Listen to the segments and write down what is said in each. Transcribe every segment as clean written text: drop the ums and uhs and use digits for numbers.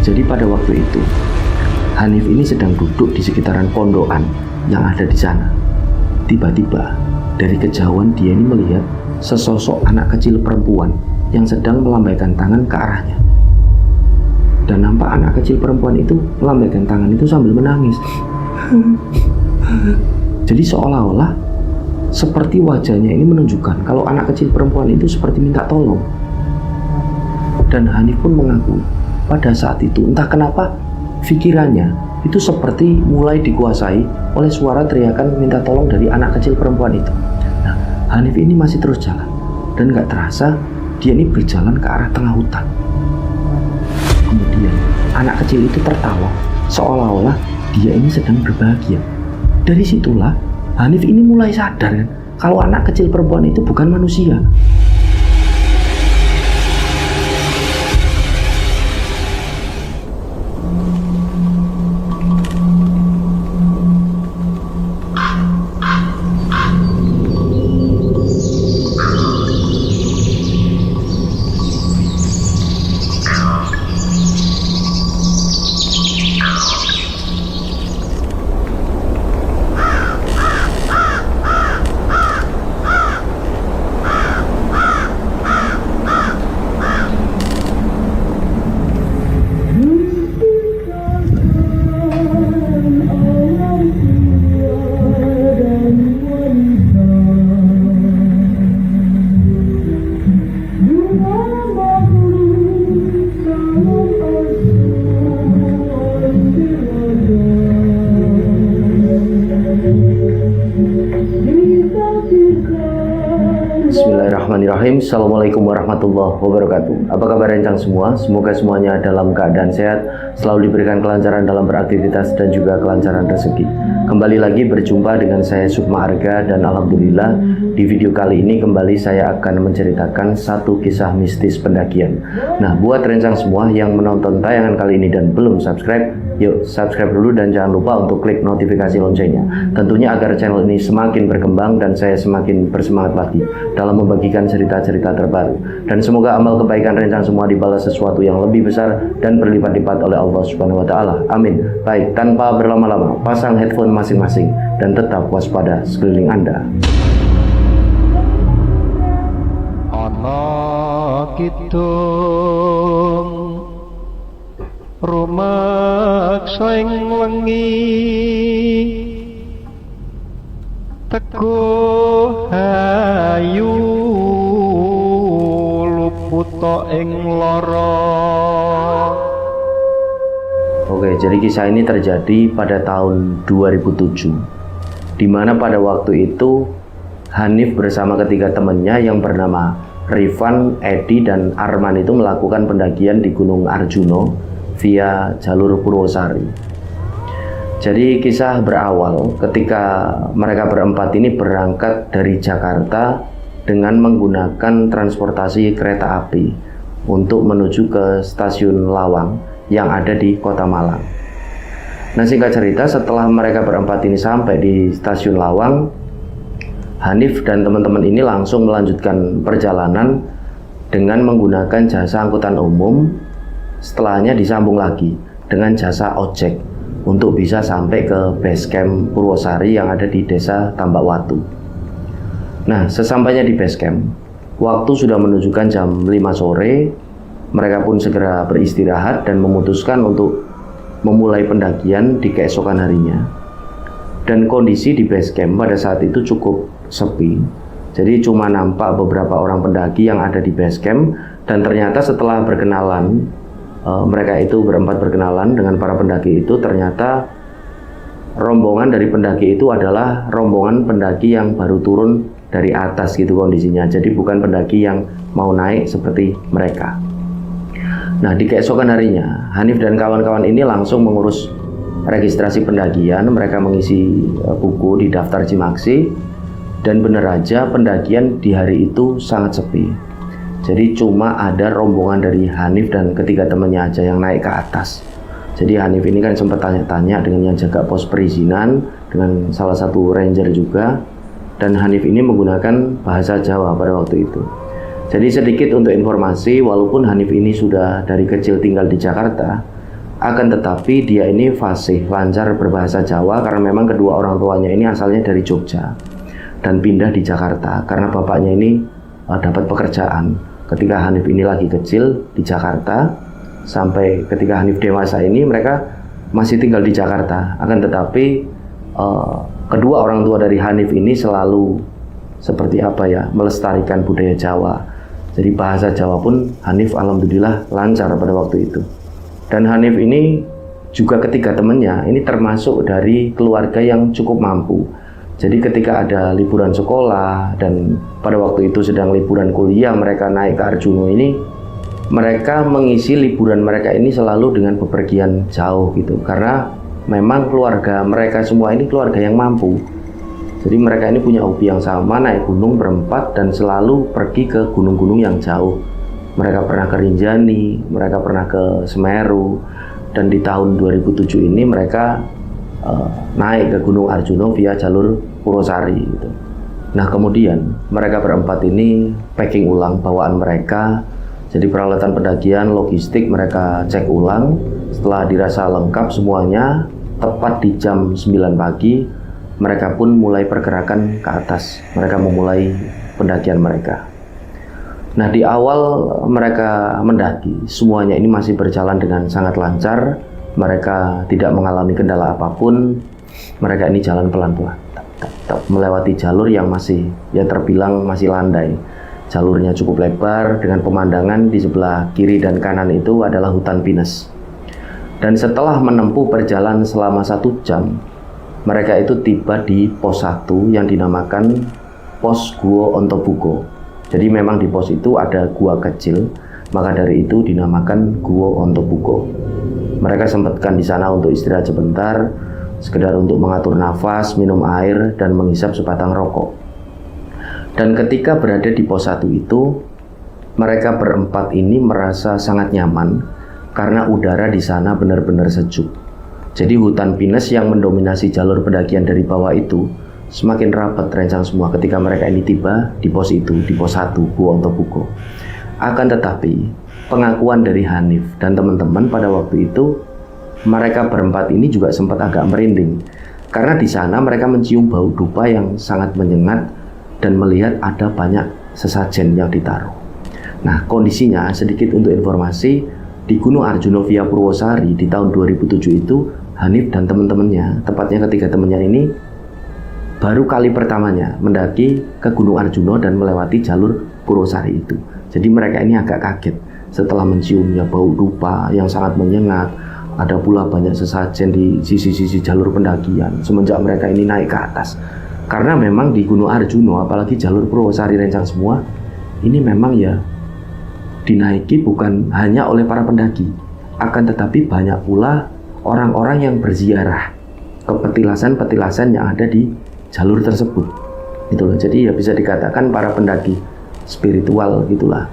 Jadi pada waktu itu Hanif ini sedang duduk di sekitaran pondokan yang ada di sana. Tiba-tiba dari kejauhan dia ini melihat sesosok anak kecil perempuan yang sedang melambaikan tangan ke arahnya. Dan nampak anak kecil perempuan itu melambaikan tangan itu sambil menangis. Jadi seolah-olah seperti wajahnya ini menunjukkan kalau anak kecil perempuan itu seperti minta tolong. Dan Hanif pun mengaku pada saat itu entah kenapa pikirannya itu seperti mulai dikuasai oleh suara teriakan minta tolong dari anak kecil perempuan itu. Nah, Hanif ini masih terus jalan dan gak terasa dia ini berjalan ke arah tengah hutan. Kemudian anak kecil itu tertawa seolah-olah dia ini sedang berbahagia. Dari situlah Hanif ini mulai sadar kan kalau anak kecil perempuan itu bukan manusia. Bismillahirrahmanirrahim. Assalamualaikum warahmatullahi wabarakatuh. Apa kabar rencang semua? Semoga semuanya dalam keadaan sehat, selalu diberikan kelancaran dalam beraktivitas dan juga kelancaran rezeki. Kembali lagi berjumpa dengan saya Sukma Arga, dan alhamdulillah di video kali ini kembali saya akan menceritakan satu kisah mistis pendakian. Nah, buat rencang semua yang menonton tayangan kali ini dan belum subscribe, yuk subscribe dulu dan jangan lupa untuk klik notifikasi loncengnya. Tentunya agar channel ini semakin berkembang dan saya semakin bersemangat lagi dalam membagikan cerita-cerita terbaru. Dan semoga amal kebaikan rencang semua dibalas sesuatu yang lebih besar dan berlipat-lipat oleh Allah Subhanahu wa taala. Amin. Baik, tanpa berlama-lama, pasang headphone masing-masing dan tetap waspada sekeliling Anda. Ana kidung rumaksa ing wengi teguh ayu luputa ing lara. Oke, jadi kisah ini terjadi pada tahun 2007, di mana pada waktu itu Hanif bersama ketiga temannya yang bernama Rifan, Edi, dan Arman itu melakukan pendakian di Gunung Arjuno via jalur Purwosari. Jadi kisah berawal ketika mereka berempat ini berangkat dari Jakarta dengan menggunakan transportasi kereta api untuk menuju ke stasiun Lawang yang ada di Kota Malang. Nah, singkat cerita, setelah mereka berempat ini sampai di stasiun Lawang, Hanif dan teman-teman ini langsung melanjutkan perjalanan dengan menggunakan jasa angkutan umum. Setelahnya disambung lagi dengan jasa ojek untuk bisa sampai ke base camp Purwosari yang ada di desa Tambakwatu. Nah, sesampainya di base camp, waktu sudah menunjukkan jam 5 sore. Mereka pun segera beristirahat dan memutuskan untuk memulai pendakian di keesokan harinya. Dan kondisi di base camp pada saat itu cukup sepi. Jadi cuma nampak beberapa orang pendaki yang ada di base camp. Dan ternyata setelah berkenalan, mereka itu berempat berkenalan dengan para pendaki itu, ternyata rombongan dari pendaki itu adalah rombongan pendaki yang baru turun dari atas gitu kondisinya. Jadi bukan pendaki yang mau naik seperti mereka. Nah, di keesokan harinya Hanif dan kawan-kawan ini langsung mengurus registrasi pendakian. Mereka mengisi buku di daftar Cimaksi. Dan benar aja pendakian di hari itu sangat sepi. Jadi cuma ada rombongan dari Hanif dan ketiga temannya aja yang naik ke atas. Jadi Hanif ini kan sempat tanya-tanya dengan yang jaga pos perizinan, dengan salah satu ranger juga. Dan Hanif ini menggunakan bahasa Jawa pada waktu itu. Jadi sedikit untuk informasi, walaupun Hanif ini sudah dari kecil tinggal di Jakarta, Akan tetapi dia ini fasih, lancar berbahasa Jawa karena memang kedua orang tuanya ini asalnya dari Jogja dan pindah di Jakarta karena bapaknya ini dapat pekerjaan ketika Hanif ini lagi kecil di Jakarta. Sampai ketika Hanif dewasa ini mereka masih tinggal di Jakarta. Akan tetapi kedua orang tua dari Hanif ini selalu seperti apa ya, melestarikan budaya Jawa. Jadi bahasa Jawa pun Hanif alhamdulillah lancar pada waktu itu. Dan Hanif ini juga ketiga temannya ini termasuk dari keluarga yang cukup mampu. Jadi ketika ada liburan sekolah dan pada waktu itu sedang liburan kuliah mereka naik ke Arjuna ini, mereka mengisi liburan mereka ini selalu dengan bepergian jauh gitu. Karena memang keluarga mereka semua ini keluarga yang mampu. Jadi mereka ini punya hobi yang sama, naik gunung berempat dan selalu pergi ke gunung-gunung yang jauh. Mereka pernah ke Rinjani, mereka pernah ke Semeru, dan di tahun 2007 ini mereka naik ke Gunung Arjuna via jalur Purwosari gitu. Nah kemudian mereka berempat ini packing ulang bawaan mereka. Jadi peralatan pendakian, logistik mereka cek ulang. Setelah dirasa lengkap semuanya, tepat di jam 9 pagi mereka pun mulai pergerakan ke atas. Mereka memulai pendakian mereka. Nah di awal mereka mendaki, semuanya ini masih berjalan dengan sangat lancar. Mereka tidak mengalami kendala apapun. Mereka ini jalan pelan-pelan, melewati jalur yang masih ya terbilang masih landai. Jalurnya cukup lebar dengan pemandangan di sebelah kiri dan kanan itu adalah hutan pinus. Dan setelah menempuh perjalanan selama 1 jam, mereka itu tiba di pos 1 yang dinamakan pos Gua Ontobuko. Jadi memang di pos itu ada gua kecil, maka dari itu dinamakan Gua Ontobuko. Mereka sempatkan di sana untuk istirahat sebentar, sekedar untuk mengatur nafas, minum air, dan menghisap sebatang rokok. Dan ketika berada di pos 1 itu, mereka berempat ini merasa sangat nyaman karena udara di sana benar-benar sejuk. Jadi hutan pinus yang mendominasi jalur pendakian dari bawah itu semakin rapat terencang semua ketika mereka ini tiba di pos itu, di pos 1 Gua Ontobuko. Akan tetapi pengakuan dari Hanif dan teman-teman pada waktu itu, mereka berempat ini juga sempat agak merinding karena di sana mereka mencium bau dupa yang sangat menyengat dan melihat ada banyak sesajen yang ditaruh. Nah kondisinya sedikit untuk informasi, di Gunung Arjuna via Purwosari di tahun 2007 itu Hanif dan teman-temannya, tepatnya ketiga temannya ini baru kali pertamanya mendaki ke Gunung Arjuna dan melewati jalur Purwosari itu. Jadi mereka ini agak kaget setelah menciumnya bau dupa yang sangat menyengat. Ada pula banyak sesajen di sisi-sisi jalur pendakian semenjak mereka ini naik ke atas. Karena memang di Gunung Arjuna, apalagi jalur Purwosari Rencang semua, ini memang ya dinaiki bukan hanya oleh para pendaki, akan tetapi banyak pula orang-orang yang berziarah ke petilasan-petilasan yang ada di jalur tersebut. Itulah. Jadi ya bisa dikatakan para pendaki spiritual gitulah.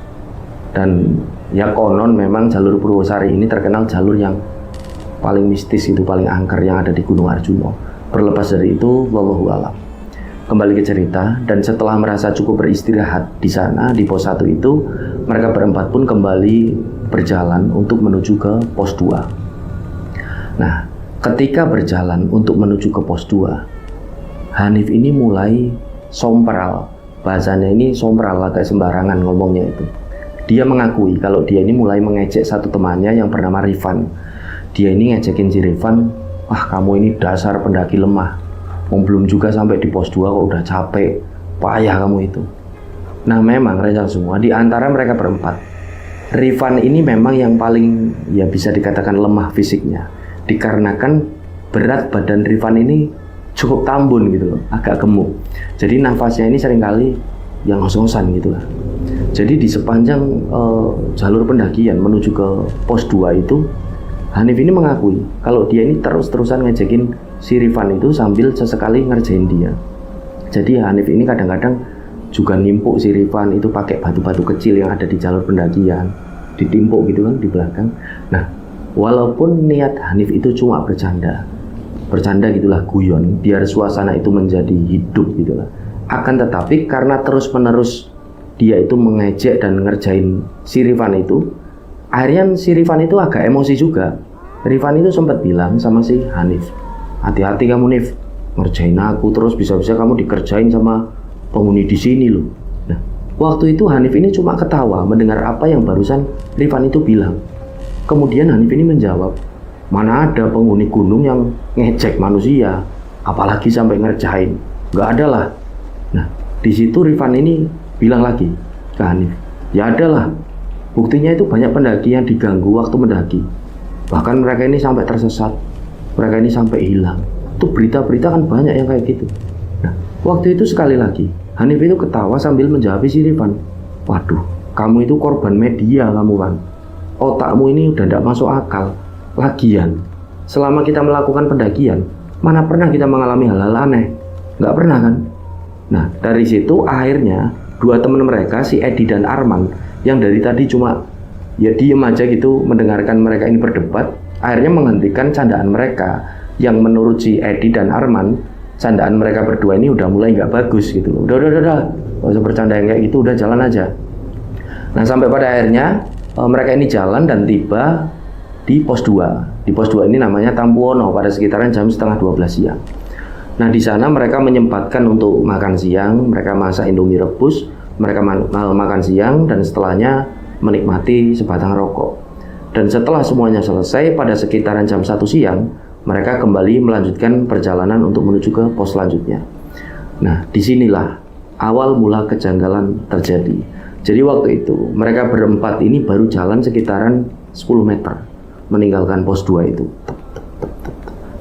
Dan ya konon memang jalur Purwosari ini terkenal jalur yang paling mistis, itu paling angker yang ada di Gunung Arjuna. Berlepas dari itu, wallahu a'lam. Kembali ke cerita, dan setelah merasa cukup beristirahat di sana di pos 1 itu, mereka berempat pun kembali berjalan untuk menuju ke pos 2. Nah, ketika berjalan untuk menuju ke pos 2, Hanif ini mulai sompral. Bahasanya ini sompral, agak sembarangan ngomongnya itu. Dia mengakui kalau dia ini mulai mengejek satu temannya yang bernama Rifan. Dia ini ngejekin si Rifan, "Wah kamu ini dasar pendaki lemah, belum juga sampai di pos 2 kok udah capek, payah kamu itu." Nah memang rencang semua, di antara mereka berempat, Rifan ini memang yang paling ya bisa dikatakan lemah fisiknya. Dikarenakan berat badan Rifan ini cukup tambun gitu loh, agak gemuk. Jadi nafasnya ini seringkali yang ngos-ngosan gitu lah. Jadi di sepanjang jalur pendakian menuju ke pos 2 itu, Hanif ini mengakui kalau dia ini terus-terusan ngejekin si Rifan itu sambil sesekali ngerjain dia. Jadi Hanif ini kadang-kadang juga nimpuk si Rifan itu pakai batu-batu kecil yang ada di jalur pendakian, ditimpuk gitu kan di belakang. Nah, walaupun niat Hanif itu cuma bercanda gitulah, guyon, biar suasana itu menjadi hidup gitulah. Akan tetapi karena terus-menerus dia itu mengejek dan ngerjain si Rifan itu, akhirnya si Rifan itu agak emosi juga. Rifan itu sempat bilang sama si Hanif, hati-hati kamu Nif, ngerjain aku terus bisa-bisa kamu dikerjain sama penghuni di sini loh. Nah, waktu itu Hanif ini cuma ketawa mendengar apa yang barusan Rifan itu bilang. Kemudian Hanif ini menjawab, mana ada penghuni gunung yang ngejek manusia, apalagi sampai ngerjain, nggak ada lah. Nah, di situ Rifan ini bilang lagi ke Hanif, ya ada lah, buktinya itu banyak pendaki yang diganggu waktu mendaki, bahkan mereka ini sampai tersesat, mereka ini sampai hilang. Itu berita-berita kan banyak yang kayak gitu. Nah, waktu itu sekali lagi Hanif itu ketawa sambil menjawab si Rifan, waduh, kamu itu korban media kamu kan, otakmu ini udah tidak masuk akal. Lagian selama kita melakukan pendakian, mana pernah kita mengalami hal-hal aneh? Nggak pernah kan? Nah, dari situ akhirnya dua teman mereka, si Edi dan Arman, yang dari tadi cuma ya diem aja gitu mendengarkan mereka ini berdebat, akhirnya menghentikan candaan mereka yang menurut si Edi dan Arman, candaan mereka berdua ini udah mulai nggak bagus gitu loh. Udah, nggak usah bercanda yang kayak gitu, udah jalan aja. Nah, sampai pada akhirnya mereka ini jalan dan tiba di pos 2. Di pos 2 ini namanya Tampuono pada sekitaran jam setengah 12 siang. Nah, di sana mereka menyempatkan untuk makan siang, mereka masak Indomie rebus, mereka makan siang dan setelahnya menikmati sebatang rokok. Dan setelah semuanya selesai pada sekitaran jam 1 siang, mereka kembali melanjutkan perjalanan untuk menuju ke pos selanjutnya. Nah, disinilah awal mula kejanggalan terjadi. Jadi waktu itu mereka berempat ini baru jalan sekitaran 10 meter meninggalkan pos 2 itu.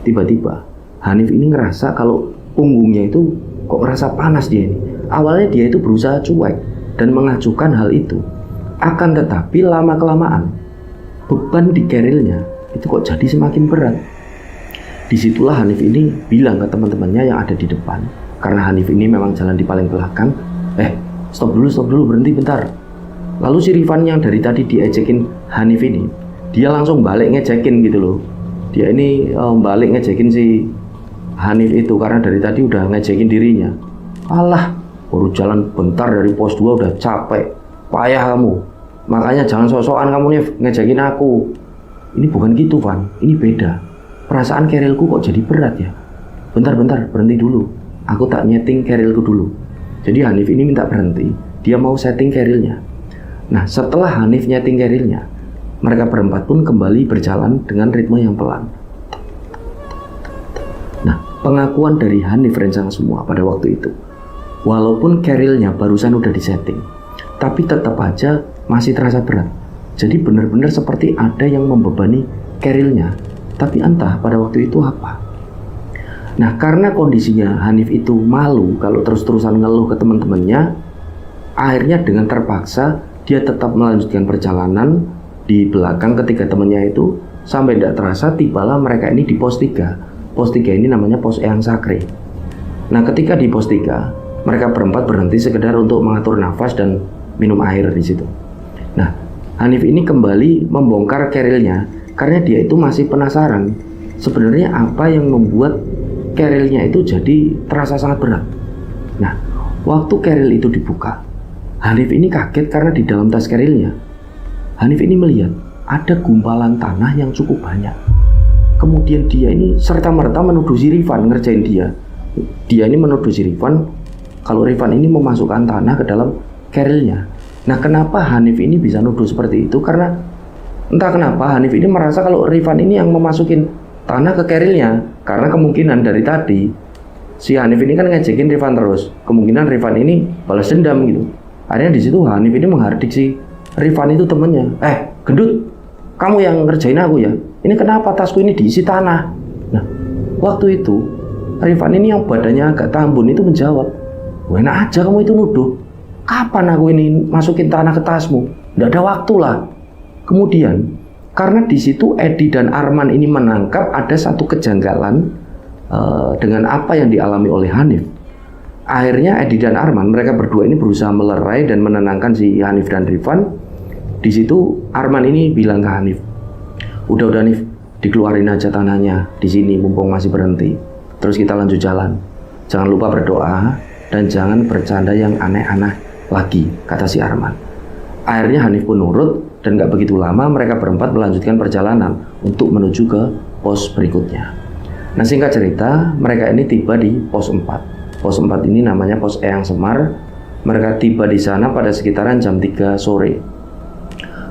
Tiba-tiba Hanif ini ngerasa kalau punggungnya itu kok ngerasa panas dia ini. Awalnya dia itu berusaha cuek dan mengacuhkan hal itu. Akan tetapi lama-kelamaan beban di kerilnya itu kok jadi semakin berat. Disitulah Hanif ini bilang ke teman-temannya yang ada di depan, karena Hanif ini memang jalan di paling belakang, stop dulu, berhenti bentar. Lalu si Rifan yang dari tadi diejekin Hanif ini, dia langsung balik ngejekin gitu loh. Dia ini balik ngejekin si Hanif itu karena dari tadi udah ngejekin dirinya. Alah, baru jalan bentar dari pos 2 udah capek, payah kamu. Makanya jangan sok-sokan kamu Nif ngejekin aku. Ini bukan gitu Van, ini beda. Perasaan kerilku kok jadi berat ya. Bentar, berhenti dulu. Aku tak nyeting kerilku dulu. Jadi Hanif ini minta berhenti. Dia mau setting kerilnya. Nah, setelah Hanif nyeting kerilnya, mereka berempat pun kembali berjalan dengan ritme yang pelan. Nah, pengakuan dari Hanif rencang semua pada waktu itu. Walaupun kerilnya barusan udah disetting, tapi tetap aja masih terasa berat. Jadi benar-benar seperti ada yang membebani kerilnya. Tapi entah pada waktu itu apa. Nah, karena kondisinya Hanif itu malu kalau terus-terusan ngeluh ke teman-temannya, akhirnya dengan terpaksa dia tetap melanjutkan perjalanan di belakang ketiga temannya itu sampai tidak terasa tibalah mereka ini di pos 3. Pos 3 ini namanya pos Eyang Sakri. Nah, ketika di pos 3, mereka berempat berhenti sekedar untuk mengatur nafas dan minum air di situ. Nah, Hanif ini kembali membongkar kerilnya karena dia itu masih penasaran sebenarnya apa yang membuat kerilnya itu jadi terasa sangat berat. Nah, waktu keril itu dibuka, Hanif ini kaget karena di dalam tas kerilnya Hanif ini melihat ada gumpalan tanah yang cukup banyak. Kemudian dia ini serta-merta menuduh si Rifan ngerjain dia. Dia ini menuduh si Rifan kalau Rifan ini memasukkan tanah ke dalam kerilnya. Nah, kenapa Hanif ini bisa nuduh seperti itu? Karena entah kenapa Hanif ini merasa kalau Rifan ini yang memasukin tanah ke kerilnya. Karena kemungkinan dari tadi si Hanif ini kan ngejekin Rifan terus. Kemungkinan Rifan ini balas dendam gitu. Akhirnya di situ Hanif ini menghardik si Rifan itu temennya. Gendut, kamu yang ngerjain aku ya? Ini kenapa tasku ini diisi tanah? Nah, waktu itu Rifan ini yang badannya agak tambun itu menjawab, enak aja kamu itu nuduh. Kapan aku ini masukin tanah ke tasmu? Nggak ada waktu lah. Kemudian karena di situ Edi dan Arman ini menangkap ada satu kejanggalan dengan apa yang dialami oleh Hanif. Akhirnya Edi dan Arman, mereka berdua ini berusaha melerai dan menenangkan si Hanif dan Rifan. Di situ Arman ini bilang ke Hanif, udah Hanif, dikeluarin aja tanahnya di sini mumpung masih berhenti. Terus kita lanjut jalan. Jangan lupa berdoa dan jangan bercanda yang aneh-aneh lagi, kata si Arman. Akhirnya Hanif pun nurut dan gak begitu lama mereka berempat melanjutkan perjalanan untuk menuju ke pos berikutnya. Nah, singkat cerita, mereka ini tiba di pos 4. Pos 4 ini namanya pos Eyang Semar. Mereka tiba di sana pada sekitaran jam 3 sore.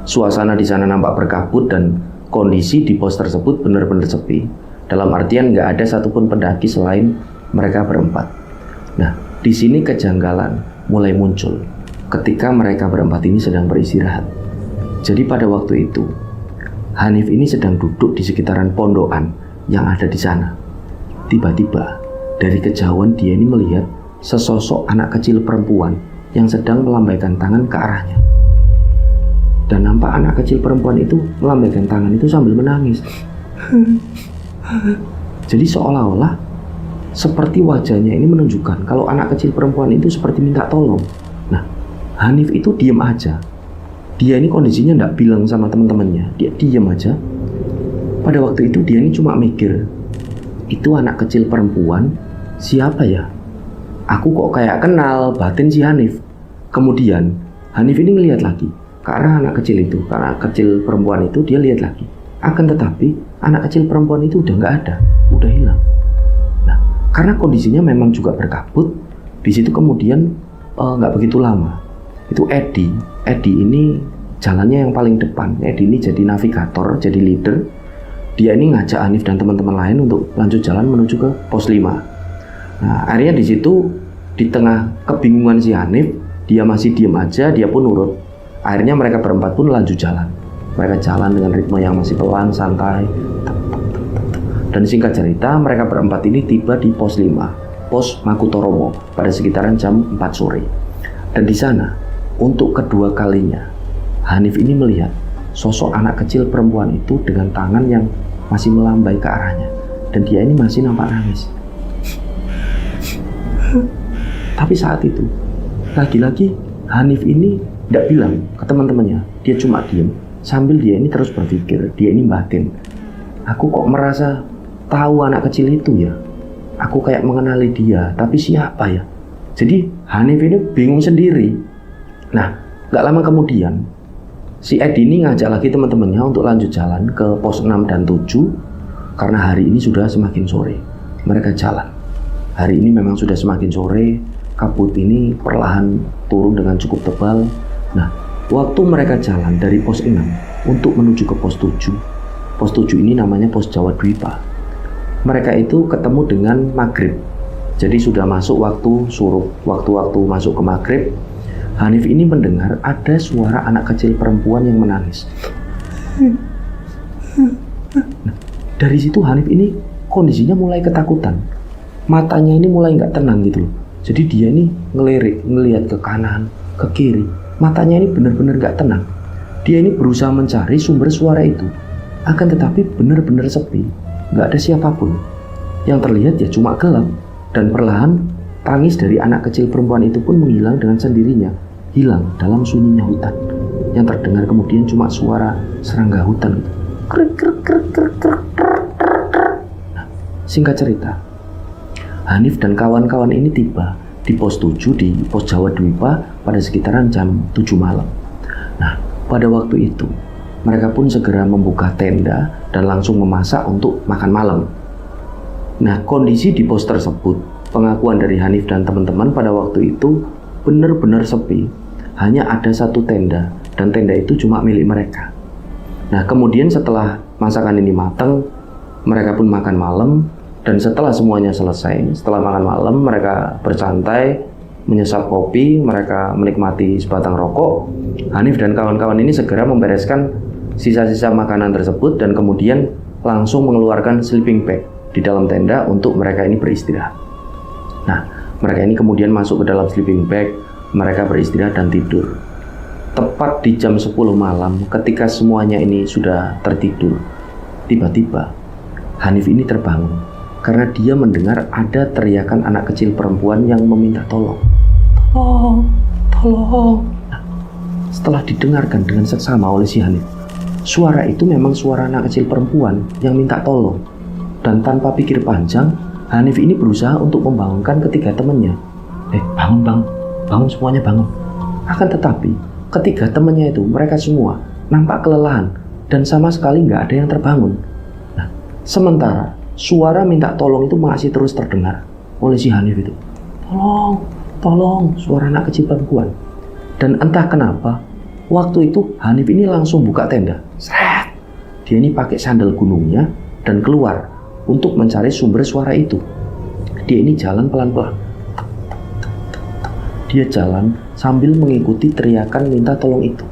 Suasana di sana nampak berkabut dan kondisi di pos tersebut benar-benar sepi. Dalam artian gak ada satupun pendaki selain mereka berempat. Nah, di sini kejanggalan mulai muncul ketika mereka berempat ini sedang beristirahat. Jadi pada waktu itu, Hanif ini sedang duduk di sekitaran pondokan yang ada di sana. Tiba-tiba, dari kejauhan dia ini melihat sesosok anak kecil perempuan yang sedang melambaikan tangan ke arahnya. Dan nampak anak kecil perempuan itu melambaikan tangan itu sambil menangis. Jadi seolah-olah seperti wajahnya ini menunjukkan kalau anak kecil perempuan itu seperti minta tolong. Nah, Hanif itu diam aja. Dia ini kondisinya tidak bilang sama teman-temannya. Dia diam aja. Pada waktu itu dia ini cuma mikir, itu anak kecil perempuan siapa ya? Aku kok kayak kenal, batin si Hanif. Kemudian Hanif ini ngelihat lagi ke arah anak kecil itu, ke anak kecil perempuan itu. Dia lihat lagi. Akan tetapi anak kecil perempuan itu udah nggak ada, udah hilang. Nah, karena kondisinya memang juga berkabut, di situ kemudian nggak begitu lama. Itu Edi ini jalannya yang paling depan. Edi ini jadi navigator, jadi leader. Dia ini ngajak Hanif dan teman-teman lain untuk lanjut jalan menuju ke pos 5. Nah, akhirnya di situ di tengah kebingungan si Hanif, dia masih diam aja, dia pun nurut. Akhirnya mereka berempat pun lanjut jalan. Mereka jalan dengan ritme yang masih pelan, santai. Dan singkat cerita, mereka berempat ini tiba di pos 5, pos Makutoromo pada sekitaran jam 4 sore. Dan di sana, untuk kedua kalinya, Hanif ini melihat sosok anak kecil perempuan itu dengan tangan yang masih melambai ke arahnya. Dan dia ini masih nampak nangis. Tapi saat itu, lagi-lagi Hanif ini tidak bilang ke teman-temannya. Dia cuma diam, sambil dia ini terus berpikir, dia ini batin. Aku kok merasa tahu anak kecil itu ya. Aku kayak mengenali dia, tapi siapa ya? Jadi Hanif ini bingung sendiri. Nah, gak lama kemudian si Edi ini ngajak lagi teman-temannya untuk lanjut jalan ke pos 6 dan 7 karena hari ini sudah semakin sore. Mereka jalan. Hari ini memang sudah semakin sore, kabut ini perlahan turun dengan cukup tebal. Nah, waktu mereka jalan dari pos 6 untuk menuju ke pos 7. Pos 7 ini namanya pos Jawa Dwipa. Mereka itu ketemu dengan maghrib. Jadi sudah masuk waktu surup, waktu-waktu masuk ke maghrib. Hanif ini mendengar ada suara anak kecil perempuan yang menangis. Nah, dari situ Hanif ini kondisinya mulai ketakutan. Matanya ini mulai nggak tenang gitu loh. Jadi dia ini ngelirik, ngelihat ke kanan, ke kiri. Matanya ini benar-benar nggak tenang. Dia ini berusaha mencari sumber suara itu. Akan tetapi benar-benar sepi, nggak ada siapapun. Yang terlihat ya cuma gelap. Dan perlahan tangis dari anak kecil perempuan itu pun menghilang dengan sendirinya, hilang dalam sunyinya hutan. Yang terdengar kemudian cuma suara serangga hutan. Nah, singkat cerita, Hanif dan kawan-kawan ini tiba di pos 7 di pos Jawa Dwipa pada sekitaran jam 7 malam. Nah, pada waktu itu mereka pun segera membuka tenda dan langsung memasak untuk makan malam. Nah, kondisi di pos tersebut, pengakuan dari Hanif dan teman-teman pada waktu itu benar-benar sepi. Hanya ada satu tenda, dan tenda itu cuma milik mereka. Nah, kemudian setelah masakan ini matang, mereka pun makan malam. Dan setelah semuanya selesai, setelah makan malam, mereka bersantai, menyesap kopi, mereka menikmati sebatang rokok. Hanif dan kawan-kawan ini segera membereskan sisa-sisa makanan tersebut dan kemudian langsung mengeluarkan sleeping bag di dalam tenda untuk mereka ini beristirahat. Nah, mereka ini kemudian masuk ke dalam sleeping bag, mereka beristirahat dan tidur. Tepat di jam 10 malam ketika semuanya ini sudah tertidur, tiba-tiba Hanif ini terbangun karena dia mendengar ada teriakan anak kecil perempuan yang meminta tolong. Tolong, tolong. Nah, setelah didengarkan dengan seksama oleh si Hanif, suara itu memang suara anak kecil perempuan yang minta tolong. Dan tanpa pikir panjang, Hanif ini berusaha untuk membangunkan ketiga temannya. Bangun, bangun semuanya bangun. Akan tetapi, ketiga temannya itu, mereka semua nampak kelelahan dan sama sekali nggak ada yang terbangun. Nah, sementara suara minta tolong itu masih terus terdengar oleh si Hanif itu. Tolong, tolong, suara anak kecil perempuan. Dan entah kenapa, waktu itu Hanif ini langsung buka tenda. Seret. Dia ini pakai sandal gunungnya dan keluar untuk mencari sumber suara itu. Dia ini jalan pelan-pelan. Dia jalan sambil mengikuti teriakan minta tolong itu.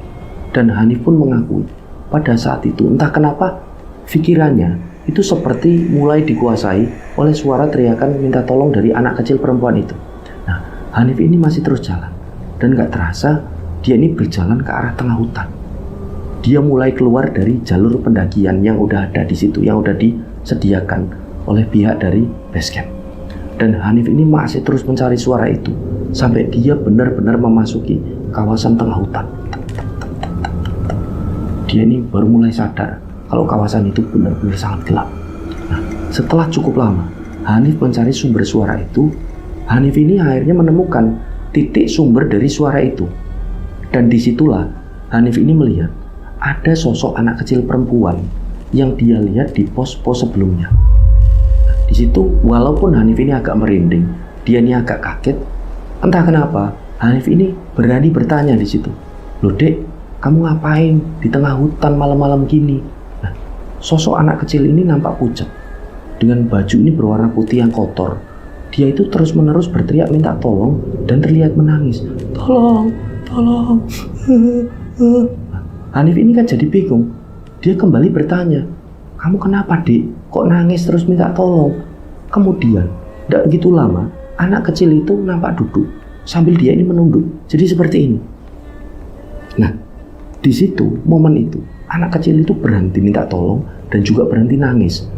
Dan Hanif pun mengakui, pada saat itu entah kenapa pikirannya itu seperti mulai dikuasai oleh suara teriakan minta tolong dari anak kecil perempuan itu. Nah, Hanif ini masih terus jalan. Dan gak terasa dia ini berjalan ke arah tengah hutan. Dia mulai keluar dari jalur pendakian yang udah ada di situ, yang udah disediakan oleh pihak dari base camp. Dan Hanif ini masih terus mencari suara itu sampai dia benar-benar memasuki kawasan tengah hutan. Dia ini baru mulai sadar kalau kawasan itu benar-benar sangat gelap. Nah, setelah cukup lama Hanif mencari sumber suara itu, Hanif ini akhirnya menemukan titik sumber dari suara itu. Dan disitulah Hanif ini melihat ada sosok anak kecil perempuan yang dia lihat di pos-pos sebelumnya. Nah, di situ walaupun Hanif ini agak merinding, dia ini agak kaget, entah kenapa Hanif ini berani bertanya di situ. Loh dek, kamu ngapain di tengah hutan malam-malam gini? Nah, sosok anak kecil ini nampak pucat dengan baju ini berwarna putih yang kotor. Dia itu terus-menerus berteriak minta tolong dan terlihat menangis. Tolong, tolong. Hanif ini kan jadi bingung. Dia kembali bertanya, kamu kenapa dek? Kok nangis terus minta tolong? Kemudian, tidak begitu lama, anak kecil itu nampak duduk sambil dia ini menunduk. Jadi seperti ini. Nah, di situ, momen itu, anak kecil itu berhenti minta tolong dan juga berhenti nangis.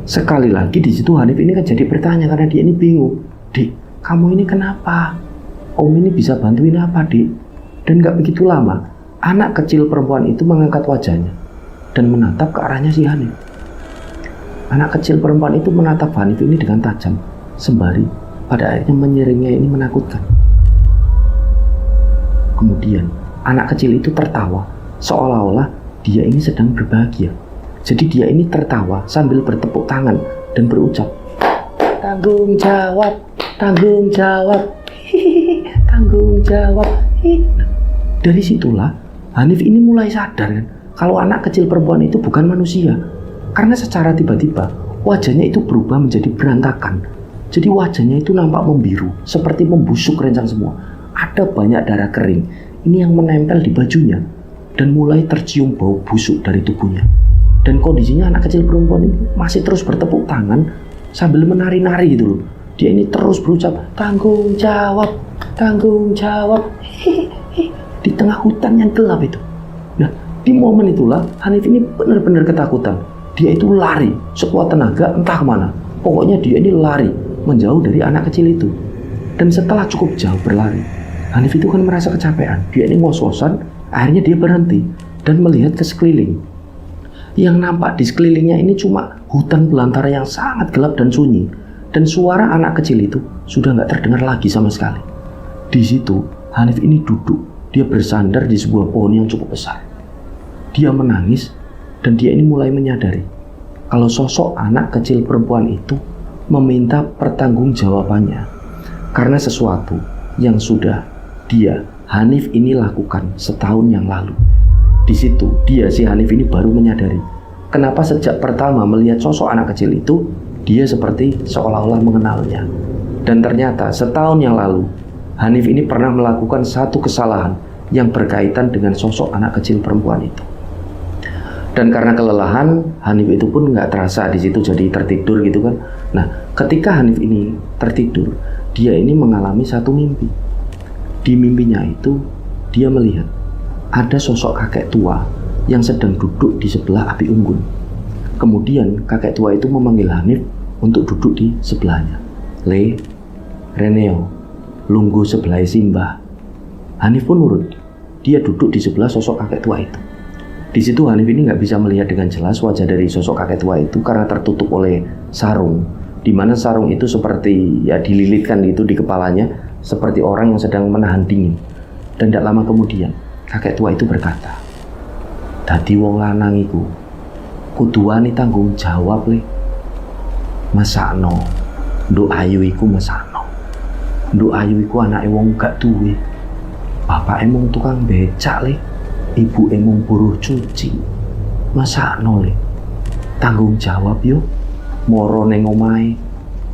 Sekali lagi di situ Hanif ini kan jadi bertanya karena dia ini bingung. Dek, kamu ini kenapa? Om ini bisa bantuin apa, dek? Dan gak begitu lama, anak kecil perempuan itu mengangkat wajahnya dan menatap ke arahnya si Hanif. Anak kecil perempuan itu menatap Hanif ini dengan tajam, sembari pada akhirnya menyeringnya ini menakutkan. Kemudian anak kecil itu tertawa seolah-olah dia ini sedang berbahagia. Jadi dia ini tertawa sambil bertepuk tangan dan berucap, tanggung jawab, tanggung jawab, tanggung jawab. Dari situlah Hanif ini mulai sadar kan, kalau anak kecil perempuan itu bukan manusia. Karena secara tiba-tiba wajahnya itu berubah menjadi berantakan. Jadi wajahnya itu nampak membiru, seperti membusuk rencang semua. Ada banyak darah kering ini yang menempel di bajunya dan mulai tercium bau busuk dari tubuhnya. Dan kondisinya anak kecil perempuan ini masih terus bertepuk tangan sambil menari-nari gitu loh. Dia ini terus berucap, tanggung jawab, tanggung jawab. Di tengah hutan yang gelap itu. Nah, di momen itulah Hanif ini benar-benar ketakutan. Dia itu lari sekuat tenaga entah kemana. Pokoknya dia ini lari menjauh dari anak kecil itu. Dan setelah cukup jauh berlari, Hanif itu kan merasa kecapean. Dia ini ngos-ngosan, akhirnya dia berhenti dan melihat ke sekeliling. Yang nampak di sekelilingnya ini cuma hutan belantara yang sangat gelap dan sunyi. Dan suara anak kecil itu sudah nggak terdengar lagi sama sekali. Di situ Hanif ini duduk. Dia bersandar di sebuah pohon yang cukup besar. Dia menangis dan dia ini mulai menyadari kalau sosok anak kecil perempuan itu meminta pertanggungjawabannya karena sesuatu yang sudah dia, Hanif ini lakukan setahun yang lalu. Di situ dia, si Hanif ini baru menyadari kenapa sejak pertama melihat sosok anak kecil itu dia seperti seolah-olah mengenalnya. Dan ternyata setahun yang lalu Hanif ini pernah melakukan satu kesalahan yang berkaitan dengan sosok anak kecil perempuan itu. Dan karena kelelahan, Hanif itu pun nggak terasa di situ jadi tertidur gitu kan. Nah, ketika Hanif ini tertidur, dia ini mengalami satu mimpi. Di mimpinya itu dia melihat ada sosok kakek tua yang sedang duduk di sebelah api unggun. Kemudian kakek tua itu memanggil Hanif untuk duduk di sebelahnya. Le, Reneo, lungguh sebelah Simbah. Hanif pun nurut. Dia duduk di sebelah sosok kakek tua itu. Di situ Hanif ini nggak bisa melihat dengan jelas wajah dari sosok kakek tua itu karena tertutup oleh sarung, di mana sarung itu seperti ya dililitkan itu di kepalanya seperti orang yang sedang menahan dingin. Dan tidak lama kemudian kakek tua itu berkata, "Dadi wong lanang iku kudu wani tanggung jawab le. Masakno Nduk Ayu iku mesakno. Nduk Ayu iku anake wong gak duwe. Bapake mung tukang becak le. Ibuke mung buruh cuci. Masakno le. Tanggung jawab yo. Moro ning omahe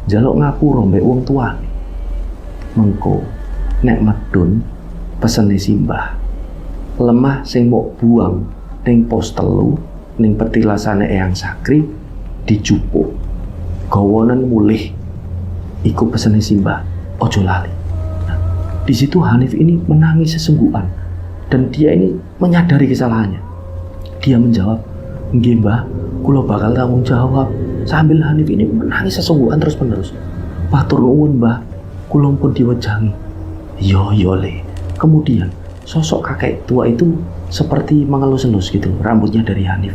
njaluk ngapura mbek wong tuane. Mengko nek medun pesene simbah. Lemah sing mbok buang ning pos 3 ning petilasane Eyang Sakri dijupuk. Gawonen mulih. Iku pesene simbah, ojo lali." Nah, di situ Hanif ini menangis sesungguhan dan dia ini menyadari kesalahannya. Dia menjawab, "Nggih Mbah, kula bakal tanggung jawab." Sambil Hanif ini menangis sesungguhan terus-menerus. "Matur nuwun Mbah, kula pun diwejangi." Yo le. Kemudian sosok kakek tua itu seperti mengelus-elus gitu rambutnya dari Hanif.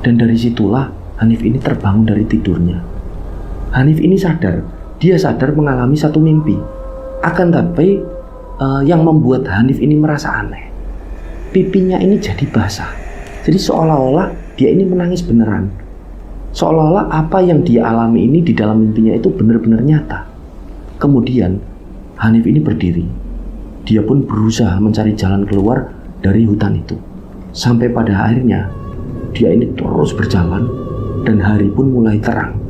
Dan dari situlah Hanif ini terbangun dari tidurnya. Hanif ini dia sadar mengalami satu mimpi. Akan tapi yang membuat Hanif ini merasa aneh. Pipinya ini jadi basah. Jadi seolah-olah dia ini menangis beneran. Seolah-olah apa yang dia alami ini di dalam mimpinya itu benar-benar nyata. Kemudian Hanif ini berdiri. Dia pun berusaha mencari jalan keluar dari hutan itu. Sampai pada akhirnya dia ini terus berjalan dan hari pun mulai terang.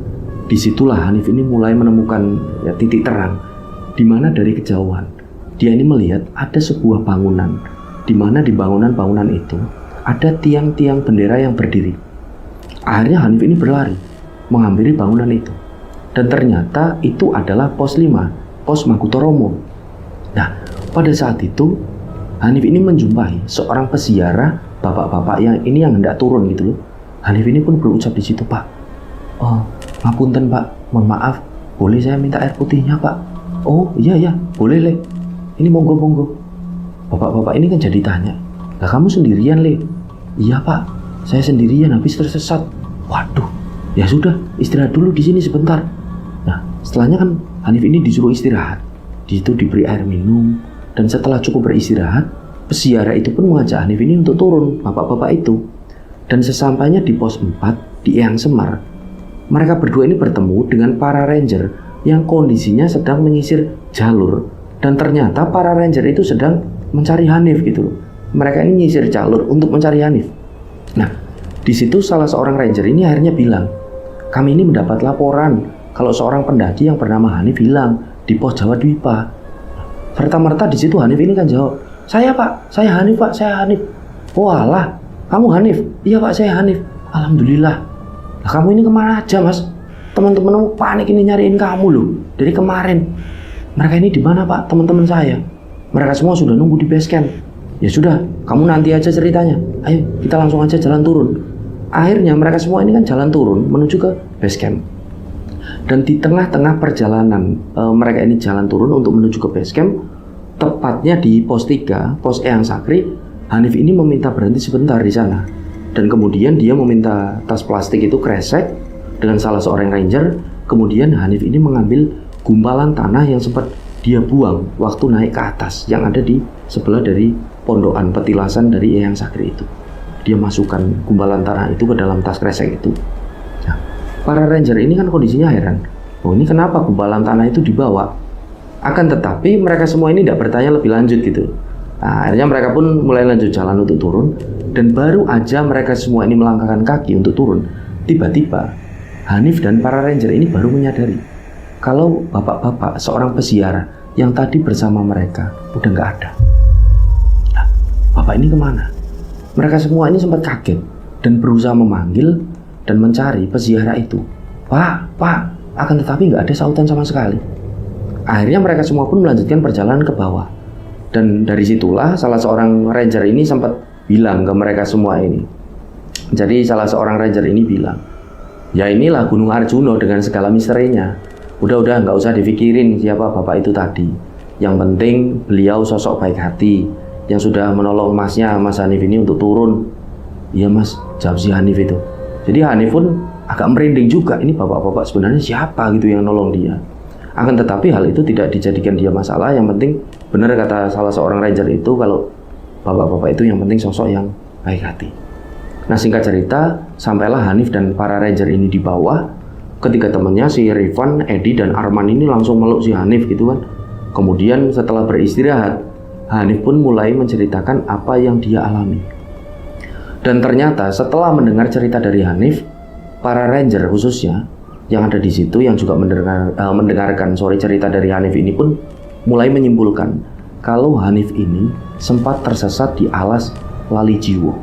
Disitulah Hanif ini mulai menemukan titik terang, di mana dari kejauhan dia ini melihat ada sebuah bangunan, di mana di bangunan-bangunan itu ada tiang-tiang bendera yang berdiri. Akhirnya Hanif ini berlari menghampiri bangunan itu, dan ternyata itu adalah pos 5, pos Mangkutoromo. Nah, pada saat itu Hanif ini menjumpai seorang peziarah, bapak-bapak yang hendak turun gitu loh. Hanif ini pun berucap di situ, "Pak, ngapunten Pak, mohon maaf, boleh saya minta air putihnya Pak?" "Oh iya, boleh Le, ini monggo." Bapak-bapak ini kan jadi tanya, "Lah kamu sendirian Le?" "Iya Pak, saya sendirian habis tersesat." "Waduh, ya sudah, istirahat dulu di sini sebentar." Nah, setelahnya kan Hanif ini disuruh istirahat. Di situ diberi air minum, dan setelah cukup beristirahat, peziarah itu pun mengajak Hanif ini untuk turun, bapak-bapak itu. Dan sesampainya di pos 4 di Eyang Semar, mereka berdua ini bertemu dengan para ranger yang kondisinya sedang menyisir jalur, dan ternyata para ranger itu sedang mencari Hanif gitu loh. Mereka ini menyisir jalur untuk mencari Hanif. Nah, di situ salah seorang ranger ini akhirnya bilang, "Kami ini mendapat laporan kalau seorang pendaki yang bernama Hanif hilang di pos Jawa Dwipa." Serta-merta di situ Hanif ini kan jawab, "Saya Pak, saya Hanif Pak, saya Hanif." "Oh alah, kamu Hanif?" "Iya Pak, saya Hanif." "Alhamdulillah." "Lah kamu ini kemana aja Mas? Teman-temanmu panik ini nyariin kamu loh dari kemarin." "Mereka ini di mana Pak, teman-teman saya? Mereka semua sudah nunggu di base camp." "Ya sudah, kamu nanti aja ceritanya. Ayo kita langsung aja jalan turun." Akhirnya mereka semua ini kan jalan turun menuju ke base camp. Dan di tengah-tengah perjalanan mereka ini jalan turun untuk menuju ke base camp, tepatnya di pos 3, pos Eyang Sakri, Hanif ini meminta berhenti sebentar di sana. Dan kemudian dia meminta tas plastik itu kresek dengan salah seorang ranger. Kemudian Hanif ini mengambil gumpalan tanah yang sempat dia buang waktu naik ke atas, yang ada di sebelah dari pondokan petilasan dari Eyang Sakri itu. Dia masukkan gumpalan tanah itu ke dalam tas kresek itu. Nah, para ranger ini kan kondisinya heran, "Oh ini kenapa gumpalan tanah itu dibawa?" Akan tetapi mereka semua ini tidak bertanya lebih lanjut gitu. Nah, akhirnya mereka pun mulai lanjut jalan untuk turun. Dan baru aja mereka semua ini melangkahkan kaki untuk turun, tiba-tiba Hanif dan para ranger ini baru menyadari kalau bapak-bapak seorang peziarah yang tadi bersama mereka udah nggak ada. Nah, bapak ini kemana? Mereka semua ini sempat kaget dan berusaha memanggil dan mencari peziarah itu. Pak, akan tetapi nggak ada sautan sama sekali. Akhirnya mereka semua pun melanjutkan perjalanan ke bawah. Dan dari situlah salah seorang ranger ini sempat bilang ke mereka semua ini. Jadi salah seorang ranger ini bilang, "Ya inilah Gunung Arjuna dengan segala misterinya. Udah nggak usah dipikirin siapa bapak itu tadi. Yang penting beliau sosok baik hati yang sudah menolong masnya, Mas Hanif ini untuk turun." "Iya Mas," jawab si Hanif itu. Jadi Hanif pun agak merinding juga, ini bapak-bapak sebenarnya siapa gitu yang nolong dia. Akan tetapi hal itu tidak dijadikan dia masalah. Yang penting benar kata salah seorang ranger itu, kalau bapak-bapak itu yang penting sosok yang baik hati. Nah, singkat cerita, sampailah Hanif dan para ranger ini di bawah. Ketika temannya si Rifan, Edi, dan Arman ini langsung meluk si Hanif gitu kan. Kemudian setelah beristirahat, Hanif pun mulai menceritakan apa yang dia alami. Dan ternyata setelah mendengar cerita dari Hanif, para ranger khususnya yang ada di situ yang juga mendengarkan cerita dari Hanif ini pun mulai menyimpulkan kalau Hanif ini sempat tersesat di alas Lali Jiwo.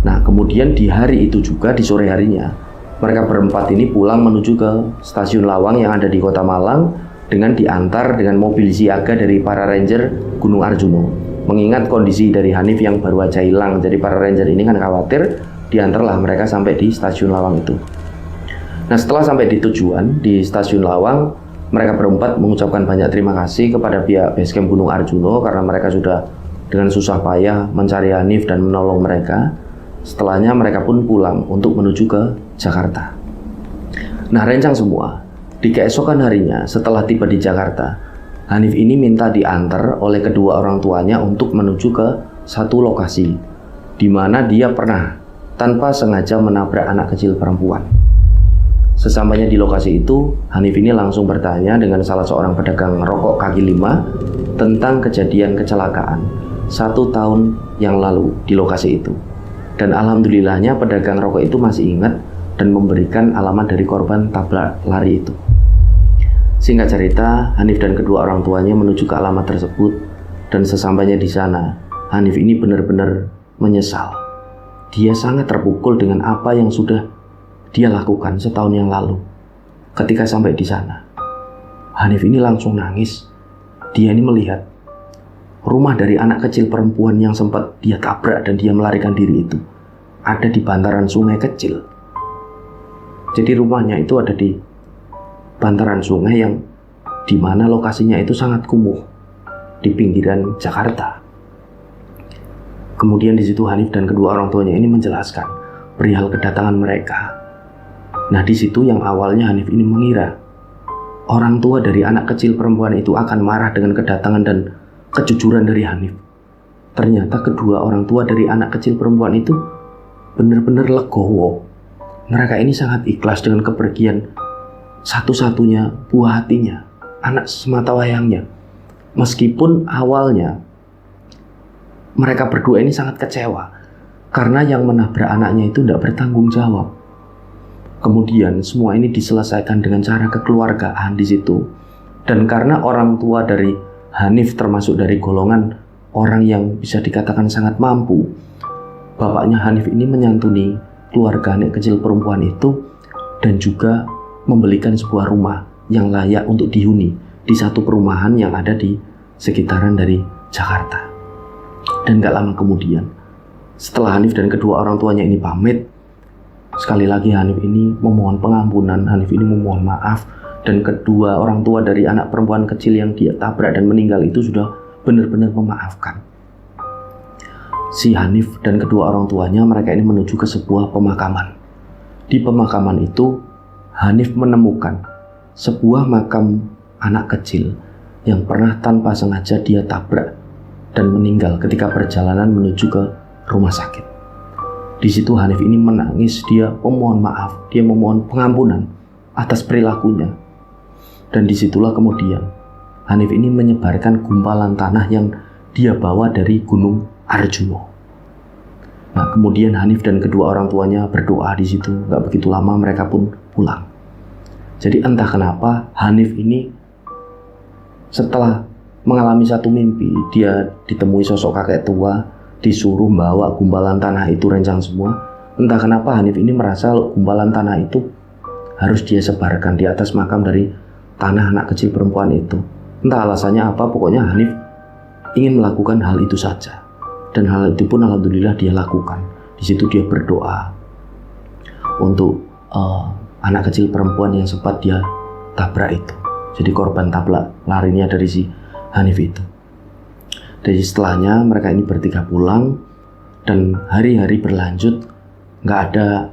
Nah, kemudian di hari itu juga, di sore harinya, mereka berempat ini pulang menuju ke stasiun Lawang yang ada di Kota Malang dengan diantar dengan mobil siaga dari para ranger Gunung Arjuno. Mengingat kondisi dari Hanif yang baru aja hilang, jadi para ranger ini kan khawatir, diantarlah mereka sampai di stasiun Lawang itu. Nah, setelah sampai di tujuan di stasiun Lawang, mereka berempat mengucapkan banyak terima kasih kepada pihak Basecamp Gunung Arjuno karena mereka sudah dengan susah payah mencari Hanif dan menolong mereka. Setelahnya mereka pun pulang untuk menuju ke Jakarta. Nah, rencang semua, di keesokan harinya setelah tiba di Jakarta, Hanif ini minta diantar oleh kedua orang tuanya untuk menuju ke satu lokasi di mana dia pernah tanpa sengaja menabrak anak kecil perempuan. Sesampainya di lokasi itu, Hanif ini langsung bertanya dengan salah seorang pedagang rokok kaki lima tentang kejadian kecelakaan 1 tahun yang lalu di lokasi itu. Dan alhamdulillahnya pedagang rokok itu masih ingat dan memberikan alamat dari korban tabrak lari itu. Singkat cerita, Hanif dan kedua orang tuanya menuju ke alamat tersebut, dan sesampainya di sana, Hanif ini benar-benar menyesal. Dia sangat terpukul dengan apa yang sudah dia lakukan setahun yang lalu. Ketika sampai di sana, Hanif ini langsung nangis. Dia ini melihat rumah dari anak kecil perempuan yang sempat dia tabrak dan dia melarikan diri itu ada di bantaran sungai kecil. Jadi rumahnya itu ada di bantaran sungai yang dimana lokasinya itu sangat kumuh di pinggiran Jakarta. Kemudian di situ Hanif dan kedua orang tuanya ini menjelaskan perihal kedatangan mereka. Nah, di situ yang awalnya Hanif ini mengira orang tua dari anak kecil perempuan itu akan marah dengan kedatangan dan kejujuran dari Hanif. Ternyata kedua orang tua dari anak kecil perempuan itu benar-benar legowo. Mereka ini sangat ikhlas dengan kepergian satu-satunya buah hatinya, anak semata wayangnya. Meskipun awalnya mereka berdua ini sangat kecewa karena yang menabrak anaknya itu tidak bertanggung jawab. Kemudian semua ini diselesaikan dengan cara kekeluargaan di situ. Dan karena orang tua dari Hanif termasuk dari golongan orang yang bisa dikatakan sangat mampu, bapaknya Hanif ini menyantuni keluarga anak kecil perempuan itu dan juga membelikan sebuah rumah yang layak untuk dihuni di satu perumahan yang ada di sekitaran dari Jakarta. Dan gak lama kemudian, setelah Hanif dan kedua orang tuanya ini pamit, sekali lagi Hanif ini memohon pengampunan, Hanif ini memohon maaf, dan kedua orang tua dari anak perempuan kecil yang dia tabrak dan meninggal itu sudah benar-benar memaafkan. Si Hanif dan kedua orang tuanya, mereka ini menuju ke sebuah pemakaman. Di pemakaman itu Hanif menemukan sebuah makam anak kecil yang pernah tanpa sengaja dia tabrak dan meninggal ketika perjalanan menuju ke rumah sakit. Di situ Hanif ini menangis, dia memohon maaf, dia memohon pengampunan atas perilakunya. Dan disitulah kemudian Hanif ini menyebarkan gumpalan tanah yang dia bawa dari Gunung Arjuno. Nah, kemudian Hanif dan kedua orang tuanya berdoa di situ. Gak begitu lama mereka pun pulang. Jadi entah kenapa Hanif ini setelah mengalami satu mimpi, dia ditemui sosok kakek tua, disuruh bawa gumpalan tanah itu rencang semua. Entah kenapa Hanif ini merasa gumpalan tanah itu harus dia sebarkan di atas makam dari tanah anak kecil perempuan itu. Entah alasannya apa, pokoknya Hanif ingin melakukan hal itu saja. Dan hal itu pun alhamdulillah dia lakukan. Di situ dia berdoa untuk anak kecil perempuan yang sempat dia tabrak itu. Jadi korban tabrak larinya dari si Hanif itu. Dari setelahnya mereka ini bertiga pulang dan hari-hari berlanjut. Nggak ada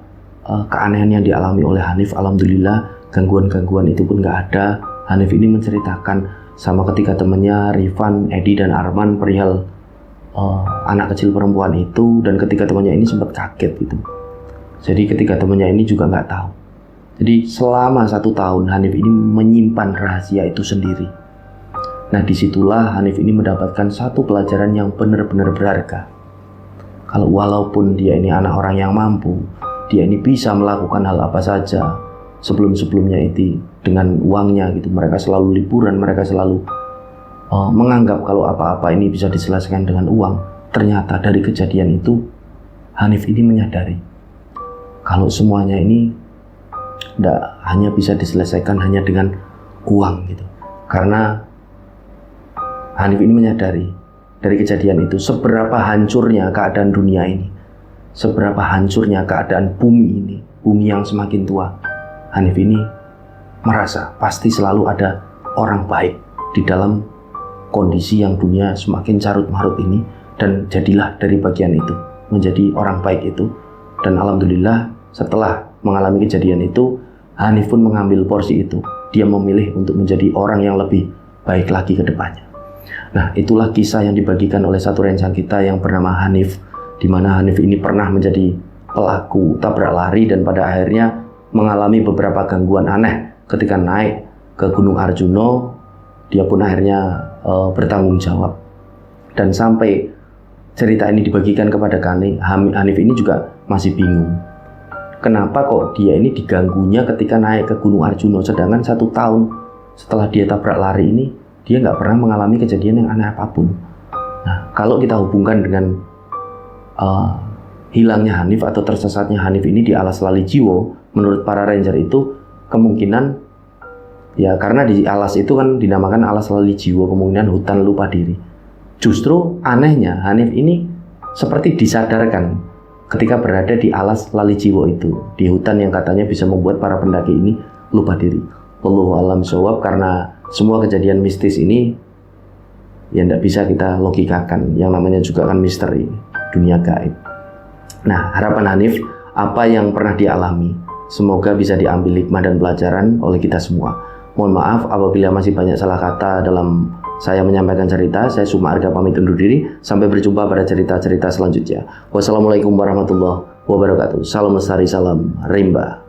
keanehan yang dialami oleh Hanif. Alhamdulillah gangguan-gangguan itu pun nggak ada. Hanif ini menceritakan sama ketika temannya Rifan, Edi, dan Arman perihal anak kecil perempuan itu, dan ketika temannya ini sempat kaget gitu. Jadi ketika temannya ini juga nggak tahu. Jadi selama 1 tahun Hanif ini menyimpan rahasia itu sendiri. Nah, disitulah Hanif ini mendapatkan satu pelajaran yang benar-benar berharga. Kalau walaupun dia ini anak orang yang mampu, dia ini bisa melakukan hal apa saja sebelum-sebelumnya itu dengan uangnya gitu. Mereka selalu liburan, mereka selalu menganggap kalau apa-apa ini bisa diselesaikan dengan uang. Ternyata dari kejadian itu Hanif ini menyadari kalau semuanya ini tidak hanya bisa diselesaikan hanya dengan uang gitu. Karena Hanif ini menyadari dari kejadian itu seberapa hancurnya keadaan dunia ini, seberapa hancurnya keadaan bumi ini, bumi yang semakin tua. Hanif ini merasa pasti selalu ada orang baik di dalam kondisi yang dunia semakin carut-marut ini, dan jadilah dari bagian itu menjadi orang baik itu. Dan alhamdulillah setelah mengalami kejadian itu, Hanif pun mengambil porsi itu. Dia memilih untuk menjadi orang yang lebih baik lagi ke depannya. Nah, itulah kisah yang dibagikan oleh satu rencang kita yang bernama Hanif, di mana Hanif ini pernah menjadi pelaku tabrak lari dan pada akhirnya mengalami beberapa gangguan aneh ketika naik ke Gunung Arjuno. Dia pun akhirnya bertanggung jawab. Dan sampai cerita ini dibagikan kepada Hanif ini juga masih bingung. Kenapa kok dia ini diganggunya ketika naik ke Gunung Arjuno, sedangkan 1 tahun setelah dia tabrak lari ini, dia nggak pernah mengalami kejadian yang aneh apapun. Nah, kalau kita hubungkan dengan hilangnya Hanif atau tersesatnya Hanif ini di Alas Lali Jiwo, menurut para ranger itu kemungkinan, ya karena di alas itu kan dinamakan Alas Lali Jiwo, kemungkinan hutan lupa diri. Justru anehnya Hanif ini seperti disadarkan ketika berada di Alas Lali Jiwo itu, di hutan yang katanya bisa membuat para pendaki ini lupa diri. Wallahu a'lam bishawab, karena semua kejadian mistis ini ya tidak bisa kita logikakan, yang namanya juga kan misteri, dunia gaib. Nah, harapan Hanif, apa yang pernah dialami, semoga bisa diambil hikmah dan pelajaran oleh kita semua. Mohon maaf apabila masih banyak salah kata dalam saya menyampaikan cerita. Saya Suma Arga pamit undur diri. Sampai berjumpa pada cerita-cerita selanjutnya. Wassalamualaikum warahmatullahi wabarakatuh. Salam lestari, salam rimba.